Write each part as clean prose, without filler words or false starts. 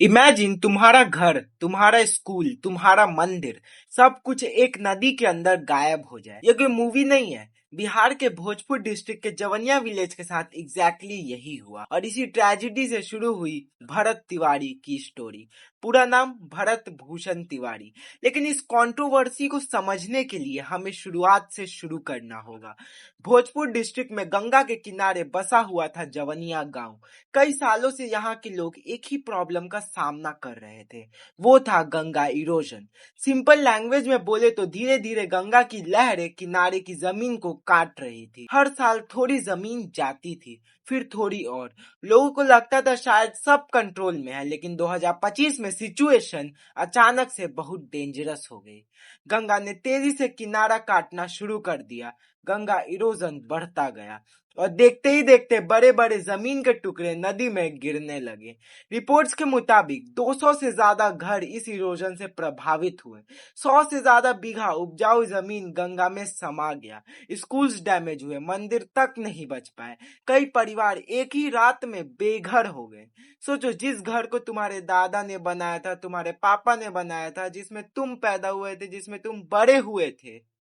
Imagine तुम्हारा घर, तुम्हारा स्कूल, तुम्हारा मंदिर, सब कुछ एक नदी के अंदर गायब हो जाए। ये कोई मूवी नहीं है। बिहार के भोजपुर डिस्ट्रिक्ट के जवनिया विलेज के साथ एग्जैक्टली यही हुआ और इसी ट्रेजिडी से शुरू हुई भरत तिवारी की स्टोरी। पूरा नाम भरत भूषण तिवारी। लेकिन इस कंट्रोवर्सी को समझने के लिए हमें शुरुआत से शुरू करना होगा। भोजपुर डिस्ट्रिक्ट में गंगा के किनारे बसा हुआ था जवनिया गांव। कई सालों से यहाँ के लोग एक ही प्रॉब्लम का सामना कर रहे थे, वो था गंगा इरोजन। सिंपल लैंग्वेज में बोले तो धीरे धीरे गंगा की लहरें किनारे की जमीन को काट रही थी। हर साल थोड़ी जमीन जाती थी, फिर थोड़ी और। लोगों को लगता था शायद सब कंट्रोल में है, लेकिन 2025 में सिचुएशन अचानक से बहुत डेंजरस हो गई। गंगा ने तेजी से किनारा काटना शुरू कर दिया। गंगा इरोजन बढ़ता गया और देखते ही देखते बड़े बड़े जमीन के टुकड़े नदी में गिरने लगे। रिपोर्ट्स के मुताबिक 200 से ज्यादा घर इस इरोजन से प्रभावित हुए। 100 से ज्यादा बीघा उपजाऊ जमीन गंगा में समा गया। स्कूल्स डैमेज हुए, मंदिर तक नहीं बच पाए। कई परिवार एक ही रात में बेघर हो गए। सोचो, जिस घर को तुम्हारे दादा ने बनाया था, तुम्हारे पापा ने बनाया था, जिसमें तुम पैदा हुए थे, जिसमें तुम बड़े हुए थे,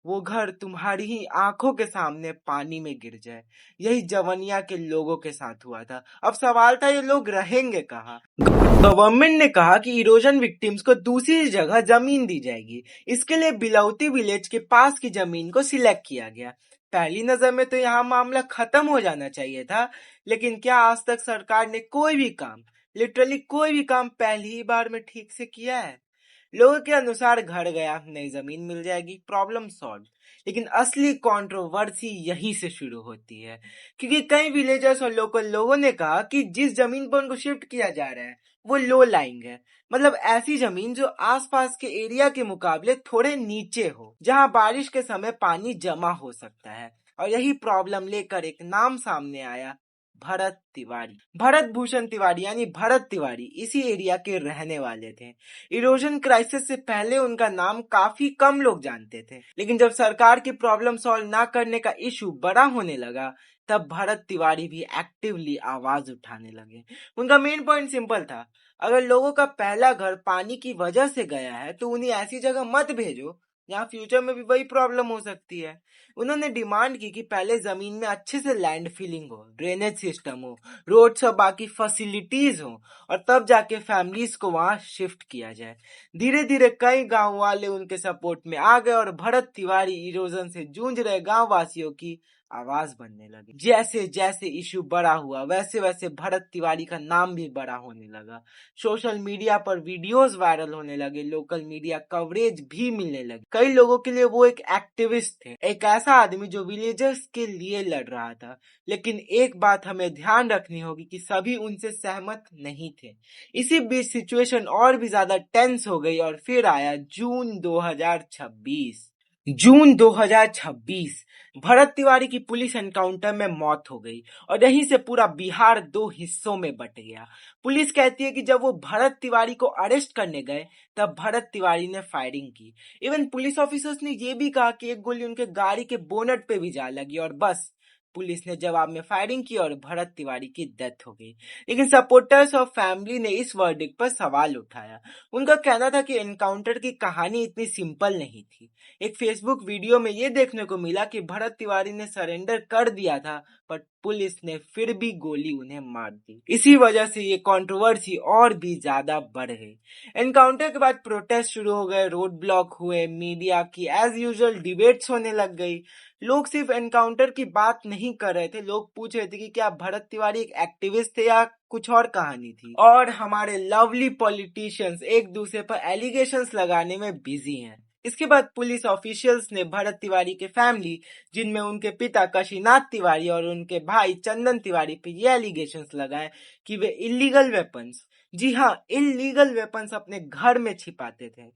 वो घर तुम्हारी ही आंखों के सामने पानी में गिर जाए। यही जवनिया के लोगों के साथ हुआ था। अब सवाल था, ये लोग रहेंगे कहाँ? गवर्नमेंट ने कहा कि इरोजन विक्टिम्स को दूसरी जगह जमीन दी जाएगी। इसके लिए बिलौती विलेज के पास की जमीन को सिलेक्ट किया गया। पहली नजर में तो यहाँ मामला खत्म हो जाना चाहिए था, लेकिन क्या आज तक सरकार ने कोई भी काम, लिटरली कोई भी काम पहली ही बार में ठीक से किया है? लोगों के अनुसार घर गया, नई जमीन मिल जाएगी, प्रॉब्लम सॉल्व। लेकिन असली कंट्रोवर्सी यहीं से शुरू होती है, क्योंकि कई विलेजर्स और लोकल लोगों ने कहा कि जिस जमीन पर उनको शिफ्ट किया जा रहा है वो लो लाइंग है। मतलब ऐसी जमीन जो आसपास के एरिया के मुकाबले थोड़े नीचे हो, जहां बारिश के समय पानी जमा हो सकता है। और यही प्रॉब्लम लेकर एक नाम सामने आया, भरत तिवारी। भरत भूषण तिवारी यानी भरत तिवारी इसी एरिया के रहने वाले थे। इरोजन क्राइसिस से पहले उनका नाम काफी कम लोग जानते थे, लेकिन जब सरकार की प्रॉब्लम सॉल्व ना करने का इशू बड़ा होने लगा, तब भरत तिवारी भी एक्टिवली आवाज उठाने लगे। उनका मेन पॉइंट सिंपल था, अगर लोगों का पहला घर पानी की वजह से गया है तो उन्हें ऐसी जगह मत भेजो जहाँ फ्यूचर में भी वही प्रॉब्लम हो सकती है। उन्होंने डिमांड की कि पहले जमीन में अच्छे से लैंड फिलिंग हो, ड्रेनेज सिस्टम हो, रोड्स और बाकी फैसिलिटीज हो, और तब जाके फैमिलीज को वहां शिफ्ट किया जाए। धीरे धीरे कई गांव वाले उनके सपोर्ट में आ गए और भरत तिवारी इरोजन से जूझ रहे गांव वासियों की आवाज बनने लगी। जैसे जैसे इशू बड़ा हुआ, वैसे वैसे भरत तिवारी का नाम भी बड़ा होने लगा। सोशल मीडिया पर वीडियोस वायरल होने लगे, लोकल मीडिया कवरेज भी मिलने लगी। कई लोगों के लिए वो एक एक्टिविस्ट थे, एक ऐसा आदमी जो विलेजर्स के लिए लड़ रहा था। लेकिन एक बात हमें ध्यान रखनी होगी कि सभी उनसे सहमत नहीं थे। इसी बीच सिचुएशन और भी ज्यादा टेंस हो गई और फिर आया जून 2026। जून 2026 भरत तिवारी की पुलिस एनकाउंटर में मौत हो गई और यहीं से पूरा बिहार दो हिस्सों में बट गया। पुलिस कहती है कि जब वो भरत तिवारी को अरेस्ट करने गए, तब भरत तिवारी ने फायरिंग की। इवन पुलिस ऑफिसर्स ने ये भी कहा कि एक गोली उनके गाड़ी के बोनट पे भी जा लगी और बस पुलिस ने जवाब में फायरिंग की और भरत तिवारी की डेथ हो गई। लेकिन सपोर्टर्स और फैमिली ने इस वर्डिक्ट पर सवाल उठाया। उनका कहना था कि एनकाउंटर की कहानी इतनी सिंपल नहीं थी। एक फेसबुक वीडियो में ये देखने को मिला कि भरत तिवारी ने सरेंडर कर दिया था, पर पुलिस ने फिर भी गोली उन्हें मार दी। इसी वजह से ये कंट्रोवर्सी और भी ज्यादा बढ़ गई। एनकाउंटर के बाद प्रोटेस्ट शुरू हो गए, रोड ब्लॉक हुए, मीडिया की एज यूजुअल डिबेट्स होने लग गई। लोग सिर्फ एनकाउंटर की बात नहीं कर रहे थे, लोग पूछ रहे थे कि क्या भरत तिवारी एक एक्टिविस्ट थे या कुछ और कहानी थी। और हमारे लवली पॉलिटिशियंस एक दूसरे पर एलिगेशंस लगाने में बिजी हैं। इसके बाद पुलिस ऑफिशियल्स ने भरत तिवारी के फैमिली, जिनमें उनके पिता काशीनाथ तिवारी और उनके भाई चंदन तिवारी पे ये एलिगेशंस लगाए कि वे इलीगल वेपन्स, जी हाँ इलीगल वेपन्स अपने घर में छिपाते थे।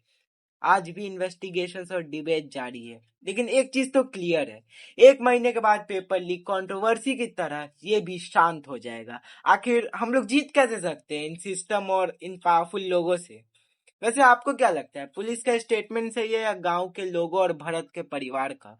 आज भी इन्वेस्टिगेशंस और डिबेट जारी है, लेकिन एक चीज तो क्लियर है, एक महीने के बाद पेपर लीक कंट्रोवर्सी की तरह ये भी शांत हो जाएगा। आखिर हम लोग जीत कैसे सकते हैं इन सिस्टम और इन पावरफुल लोगों से? वैसे आपको क्या लगता है, पुलिस का स्टेटमेंट सही है या गांव के लोगों और भरत के परिवार का?